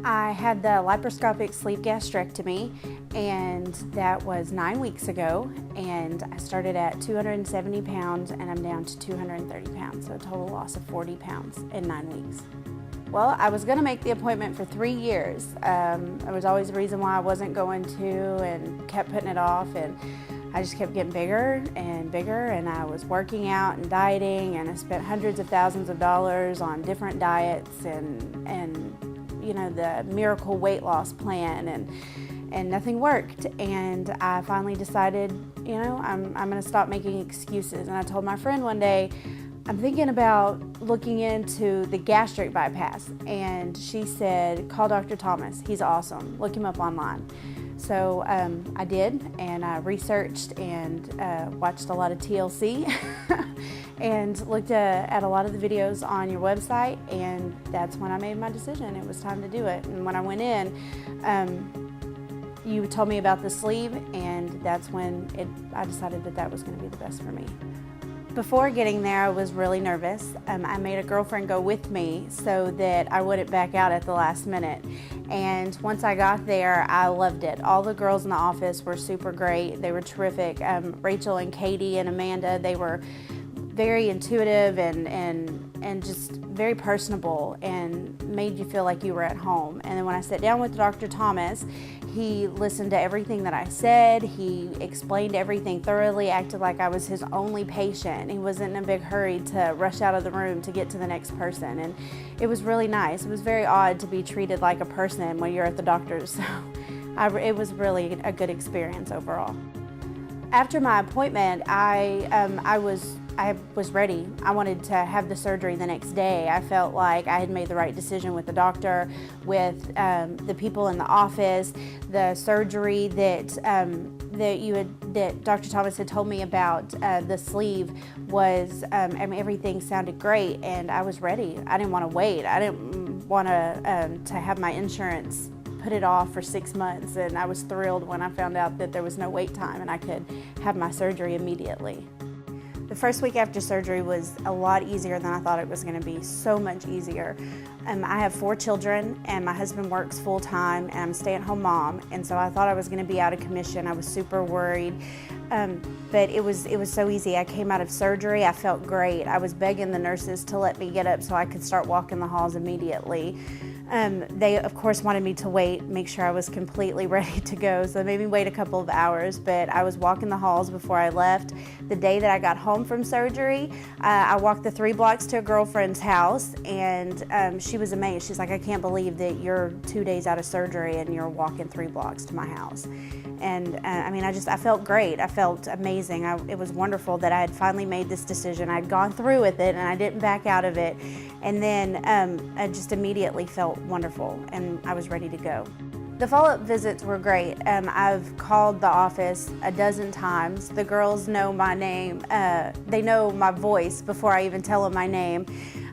I had the laparoscopic sleeve gastrectomy, and that was 9 weeks ago, and I started at 270 pounds and I'm down to 230 pounds, so a total loss of 40 pounds in 9 weeks. Well, I was going to make the appointment for 3 years. There was always a reason why I wasn't going to, and kept putting it off, and I just kept getting bigger and bigger, and I was working out and dieting, and I spent hundreds of thousands of dollars on different diets and you know, the miracle weight loss plan, and nothing worked. And I finally decided, you know, I'm going to stop making excuses. And I told my friend one day, I'm thinking about looking into the gastric bypass. And she said, call Dr. Thomas. He's awesome. Look him up online. So I did, and I researched and watched a lot of TLC and looked at a lot of the videos on your website, and that's when I made my decision. It was time to do it. And when I went in, you told me about the sleeve, and that's when I decided that was going to be the best for me. Before getting there, I was really nervous. I made a girlfriend go with me so that I wouldn't back out at the last minute. And once I got there, I loved it. All the girls in the office were super great. They were terrific. Rachel and Katie and Amanda, they were very intuitive and just very personable and made you feel like you were at home. And then when I sat down with Dr. Thomas, he listened to everything that I said. He explained everything thoroughly, acted like I was his only patient. He wasn't in a big hurry to rush out of the room to get to the next person. And it was really nice. It was very odd to be treated like a person when you're at the doctor's. So it was really a good experience overall. After my appointment, I was ready. I wanted to have the surgery the next day. I felt like I had made the right decision with the doctor, with the people in the office, the surgery that Dr. Thomas had told me about. The sleeve was, I mean, everything sounded great, and I was ready. I didn't want to wait. I didn't want to have my insurance put it off for 6 months, and I was thrilled when I found out that there was no wait time and I could have my surgery immediately. The first week after surgery was a lot easier than I thought it was going to be, so much easier. I have 4 children, and my husband works full-time, and I'm a stay-at-home mom, and so I thought I was going to be out of commission. I was super worried, but it was so easy. I came out of surgery, I felt great. I was begging the nurses to let me get up so I could start walking the halls immediately. They, of course, wanted me to wait, make sure I was completely ready to go, so they made me wait a couple of hours, but I was walking the halls before I left. The day that I got home from surgery, I walked the 3 blocks to a girlfriend's house, and she was amazed. She's like, I can't believe that you're 2 days out of surgery and you're walking 3 blocks to my house. And I mean, I felt great. I felt amazing. It was wonderful that I had finally made this decision. I'd gone through with it, and I didn't back out of it. And then I just immediately felt wonderful, and I was ready to go. The follow-up visits were great. I've called the office a dozen times. The girls know my name. They know my voice before I even tell them my name.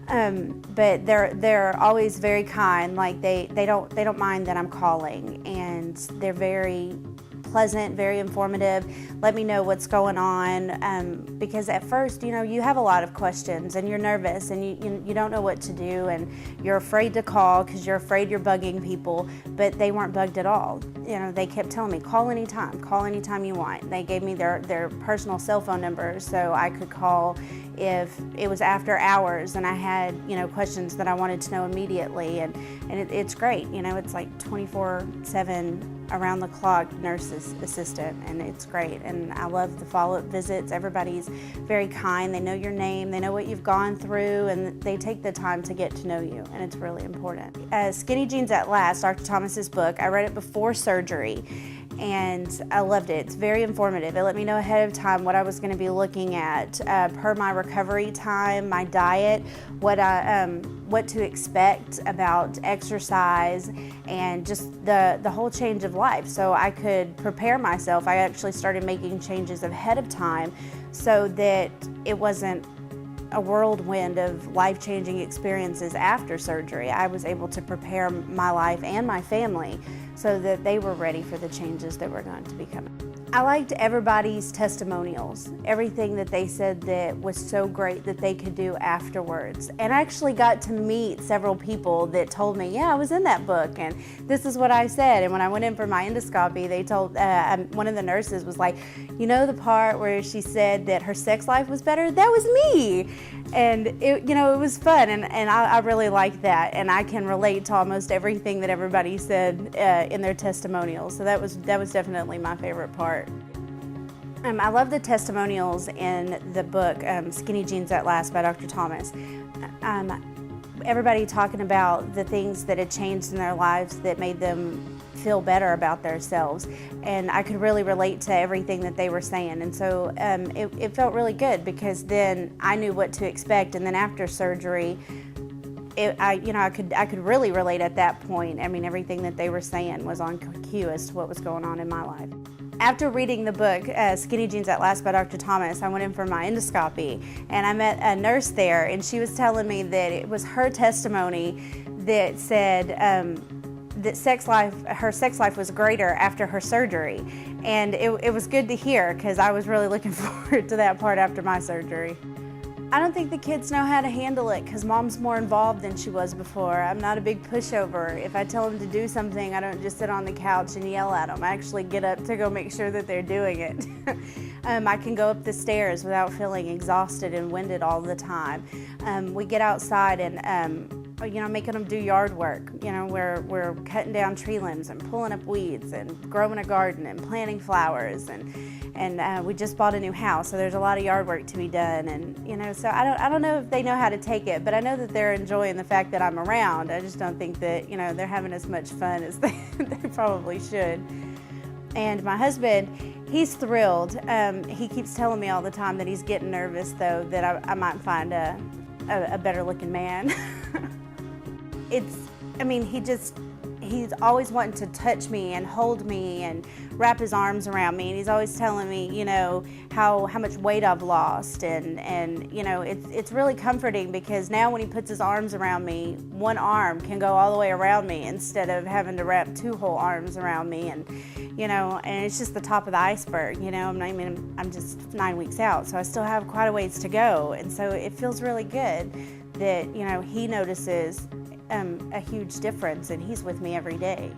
But they're always very kind. Like they don't mind that I'm calling, and they're very pleasant, very informative, let me know what's going on, because at first, you know, you have a lot of questions and you're nervous and you don't know what to do, and you're afraid to call because you're afraid you're bugging people, but they weren't bugged at all. You know, they kept telling me, call anytime you want. They gave me their personal cell phone numbers so I could call if it was after hours and I had, you know, questions that I wanted to know immediately, and it's great. You know, it's like 24/7 around the clock nurse assistant, and it's great. And I love the follow-up visits. Everybody's very kind. They know your name, they know what you've gone through, and they take the time to get to know you, and it's really important. Skinny Jeans at Last, Dr. Thomas's book, I read it before surgery, and I loved it. It's very informative. It let me know ahead of time what I was going to be looking at per my recovery time, my diet, what to expect about exercise, and just the whole change of life. So I could prepare myself. I actually started making changes ahead of time so that it wasn't a whirlwind of life-changing experiences after surgery. I was able to prepare my life and my family so that they were ready for the changes that were going to be coming. I liked everybody's testimonials, everything that they said that was so great that they could do afterwards. And I actually got to meet several people that told me, yeah, I was in that book and this is what I said. And when I went in for my endoscopy, they told, one of the nurses was like, you know the part where she said that her sex life was better? That was me. And it was fun, and I really liked that, and I can relate to almost everything that everybody said in their testimonials. So that was definitely my favorite part. I love the testimonials in the book Skinny Jeans at Last by Dr. Thomas. Everybody talking about the things that had changed in their lives that made them feel better about themselves, and I could really relate to everything that they were saying, and so it felt really good, because then I knew what to expect, and then after surgery I could really relate at that point. I mean, everything that they were saying was on cue as to what was going on in my life. After reading the book, Skinny Jeans at Last by Dr. Thomas, I went in for my endoscopy, and I met a nurse there, and she was telling me that it was her testimony that said that her sex life was greater after her surgery. And it was good to hear, because I was really looking forward to that part after my surgery. I don't think the kids know how to handle it, because Mom's more involved than she was before. I'm not a big pushover. If I tell them to do something, I don't just sit on the couch and yell at them. I actually get up to go make sure that they're doing it. I can go up the stairs without feeling exhausted and winded all the time. We get outside and making them do yard work. We're cutting down tree limbs and pulling up weeds and growing a garden and planting flowers, and we just bought a new house, so there's a lot of yard work to be done. And so I don't know if they know how to take it, but I know that they're enjoying the fact that I'm around. I just don't think that they're having as much fun as they probably should. And my husband, he's thrilled. He keeps telling me all the time that he's getting nervous, though, that I might find a better looking man. He's always wanting to touch me and hold me and wrap his arms around me, and he's always telling me, how much weight I've lost, and it's really comforting, because now when he puts his arms around me, one arm can go all the way around me instead of having to wrap two whole arms around me, and it's just the top of the iceberg. I'm just 9 weeks out, so I still have quite a ways to go, and so it feels really good that he notices a huge difference, and he's with me every day.